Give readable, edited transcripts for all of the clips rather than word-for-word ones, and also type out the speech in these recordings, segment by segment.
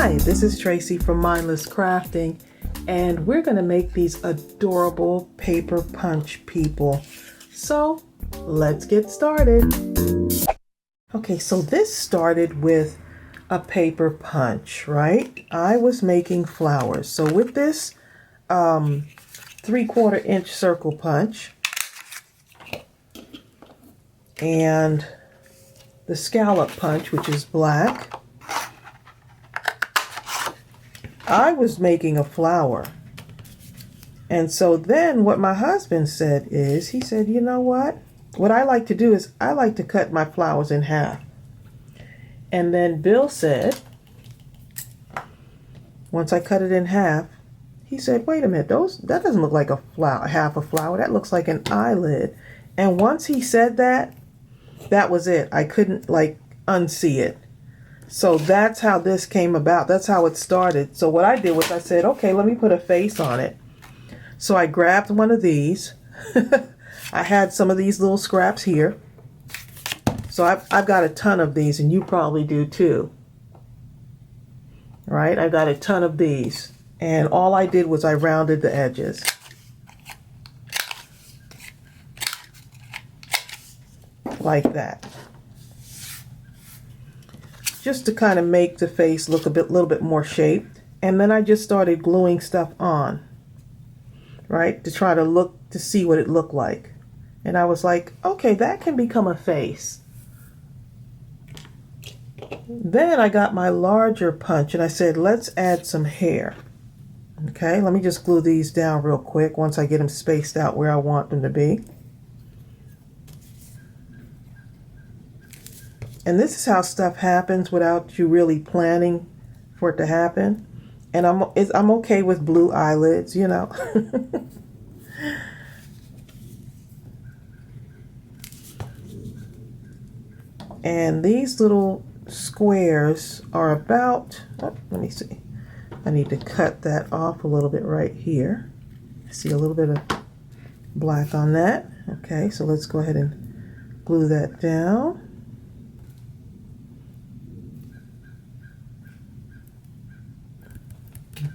Hi, this is Tracey from Mindless Crafting, and we're going to make these adorable paper punch people. So let's get started. Okay, so this started with a paper punch, right? I was making flowers. So with this 3/4 inch circle punch and the scallop punch, which is black, I was making a flower. And so then what my husband said is, he said, you know what I like to do is I like to cut my flowers in half. And then Bill said, once I cut it in half, he said, wait a minute, that doesn't look like a flower, half a flower, that looks like an eyelid. And once he said that, that was it. I couldn't unsee it. So that's how this came about. That's how it started. So what I did was I said, okay, let me put a face on it. So I grabbed one of these. I had some of these little scraps here. So I've got a ton of these, and you probably do too. Right? I got a ton of these. And all I did was I rounded the edges. Like that. Just to kind of make the face look little bit more shaped. And then I just started gluing stuff on, right, to try to see what it looked like. And I was like, okay, that can become a face. Then I got my larger punch and I said, let's add some hair. Okay, let me just glue these down real quick once I get them spaced out where I want them to be. And this is how stuff happens without you really planning for it to happen. And I'm okay with blue eyelids, you know. And these little squares are about, let me see. I need to cut that off a little bit right here. I see a little bit of black on that. Okay, so let's go ahead and glue that down.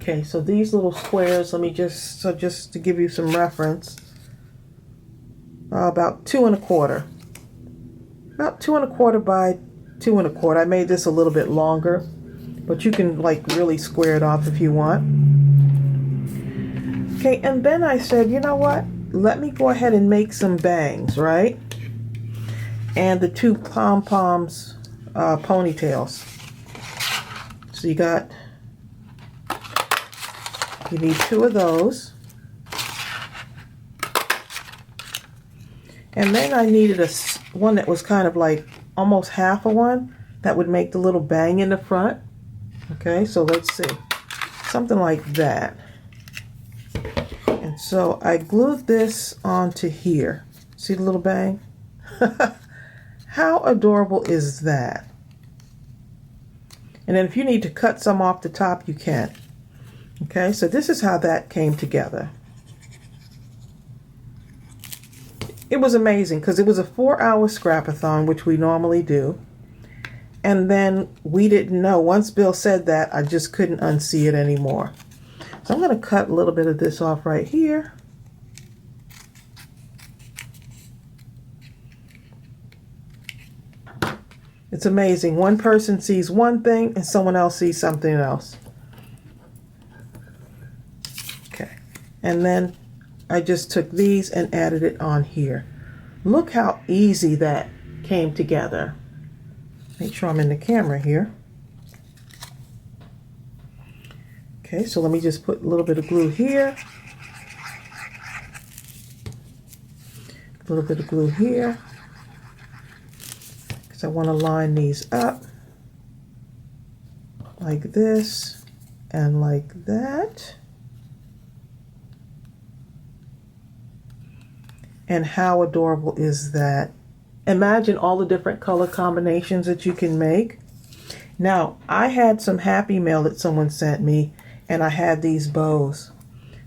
Okay, so these little squares, let me just to give you some reference, about 2 1/4. About 2 1/4 by 2 1/4. I made this a little bit longer, but you can really square it off if you want. Okay, and then I said, you know what? Let me go ahead and make some bangs, right? And the 2 pom-poms ponytails. So you need 2 of those. And then I needed one that was kind of almost half a one that would make the little bang in the front. Okay, so let's see. Something like that. And so I glued this onto here. See the little bang? How adorable is that? And then if you need to cut some off the top, you can. Okay, so this is how that came together. It was amazing because it was a 4-hour scrapathon, which we normally do. And then we didn't know. Once Bill said that, I just couldn't unsee it anymore. So I'm going to cut a little bit of this off right here. It's amazing. One person sees one thing and someone else sees something else. And then I just took these and added it on here. Look how easy that came together. Make sure I'm in the camera here. Okay, so let me just put a little bit of glue here. A little bit of glue here. Because I want to line these up. Like this and like that. And how adorable is that? Imagine all the different color combinations that you can make. Now, I had some happy mail that someone sent me, and I had these bows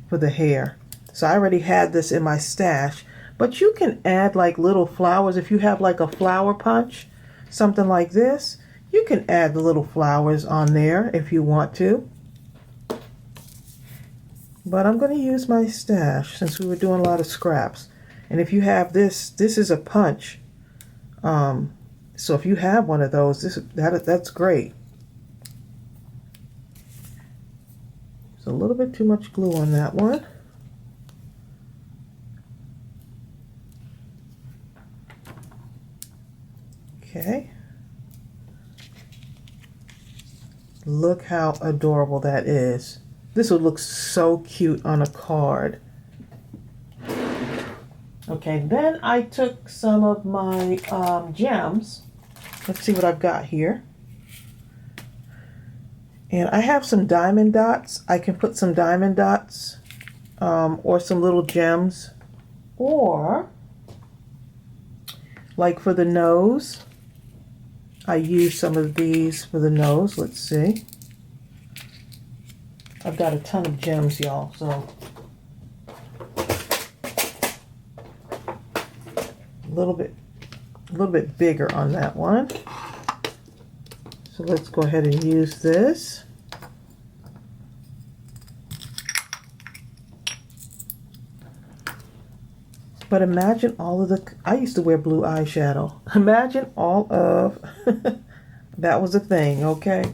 for the hair. So I already had this in my stash, but you can add little flowers. If you have a flower punch, something like this, You can add the little flowers on there if you want to. But I'm going to use my stash since we were doing a lot of scraps. And if you have this is a punch. So if you have one of those, that's great. There's a little bit too much glue on that one. Okay. Look how adorable that is. This would look so cute on a card. Okay, then I took some of my gems. Let's see what I've got here. And I have some diamond dots. I can put some diamond dots or some little gems. Or, like for the nose, I use some of these for the nose. Let's see. I've got a ton of gems, y'all, so a little bit bigger on that one. So let's go ahead and use this. But imagine all of the, I used to wear blue eyeshadow. Imagine all of, that was a thing, okay?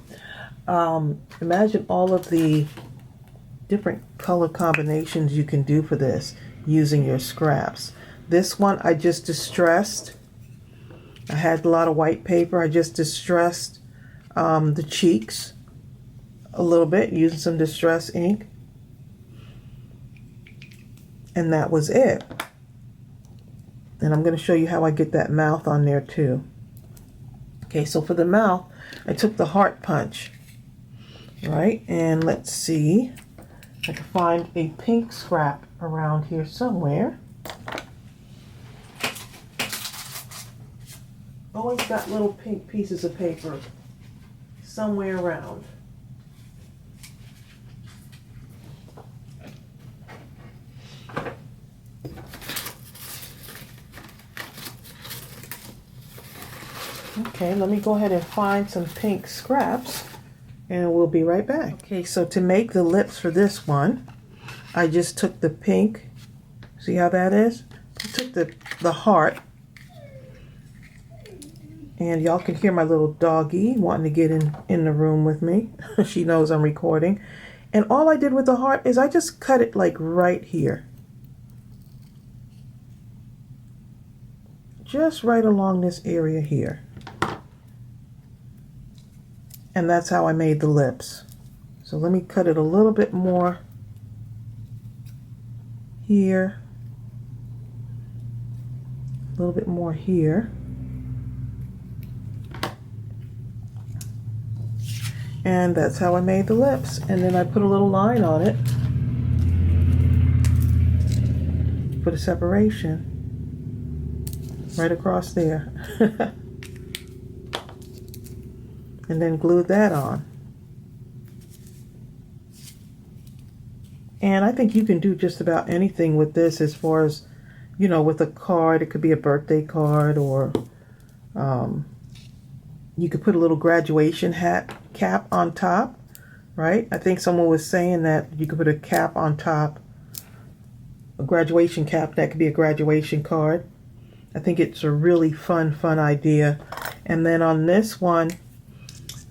Imagine all of the different color combinations you can do for this using your scraps. This one I just distressed. I had a lot of white paper. I just distressed the cheeks a little bit using some distress ink. And that was it. And I'm going to show you how I get that mouth on there too. Okay, so for the mouth, I took the heart punch, right? And let's see, I can find a pink scrap around here somewhere. Always got little pink pieces of paper somewhere around. Okay, let me go ahead and find some pink scraps and we'll be right back. Okay, so to make the lips for this one, I just took the pink, see how that is? I took the heart, and y'all can hear my little doggy wanting to get in the room with me. She knows I'm recording. And all I did with the heart is I just cut it like right here. Just right along this area here. And that's how I made the lips. So let me cut it a little bit more here, a little bit more here. And that's how I made the lips. And then I put a little line on it for the separation right across there. And then glued that on. And I think you can do just about anything with this as far as, you know, with a card. It could be a birthday card, or you could put a little graduation hat cap on top, right? I think someone was saying that you could put a cap on top, a graduation cap, that could be a graduation card. I think it's a really fun idea. And then on this one,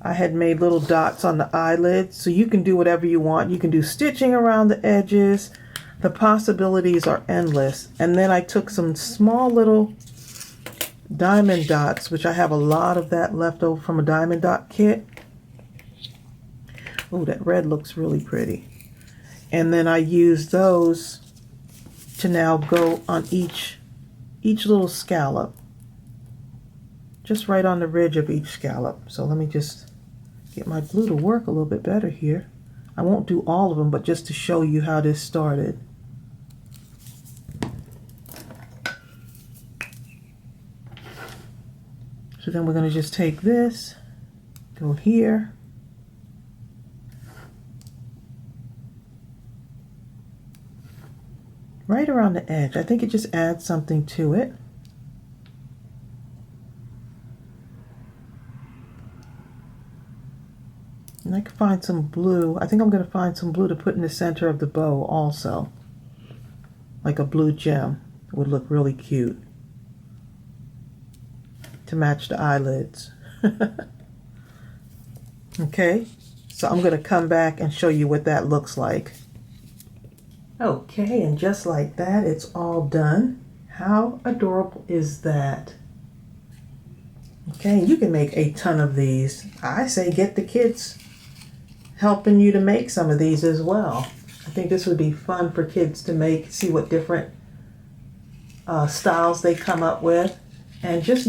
I had made little dots on the eyelids, so you can do whatever you want. You can do stitching around the edges. The possibilities are endless. And then I took some small little diamond dots, which I have a lot of that left over from a diamond dot kit. Oh, that red looks really pretty. And then I used those to now go on each little scallop. Just right on the ridge of each scallop. So let me just get my glue to work a little bit better here. I won't do all of them, but just to show you how this started. So then we're going to just take this, go here, right around the edge. I think it just adds something to it. find some blue. I think I'm going to find some blue to put in the center of the bow also. Like a blue gem. It would look really cute to match the eyelids. Okay, so I'm going to come back and show you what that looks like. Okay, and just like that, it's all done. How adorable is that? Okay, you can make a ton of these. I say get the kids helping you to make some of these as well. I think this would be fun for kids to make, see what different styles they come up with, and just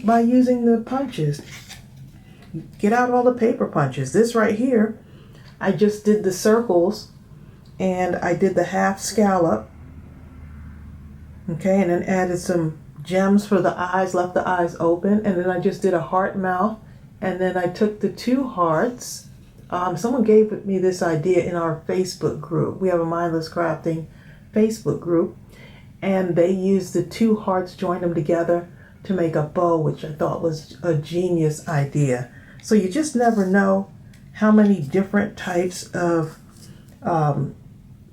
by using the punches. Get out all the paper punches. This right here, I just did the circles and I did the half scallop. Okay, and then added some gems for the eyes, left the eyes open, and then I just did a heart mouth, and then I took the 2 hearts. Someone gave me this idea in our Facebook group. We have a Mindless Crafting Facebook group, and they used the 2 hearts, joined them together to make a bow, which I thought was a genius idea. So you just never know how many different types of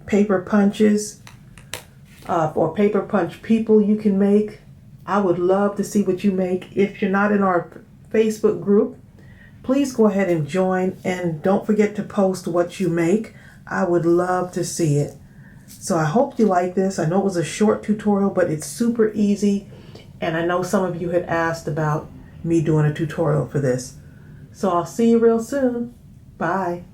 paper punches or paper punch people you can make. I would love to see what you make. If you're not in our Facebook group, please go ahead and join, and don't forget to post what you make. I would love to see it. So I hope you like this. I know it was a short tutorial, but it's super easy, and I know some of you had asked about me doing a tutorial for this. So I'll see you real soon. Bye.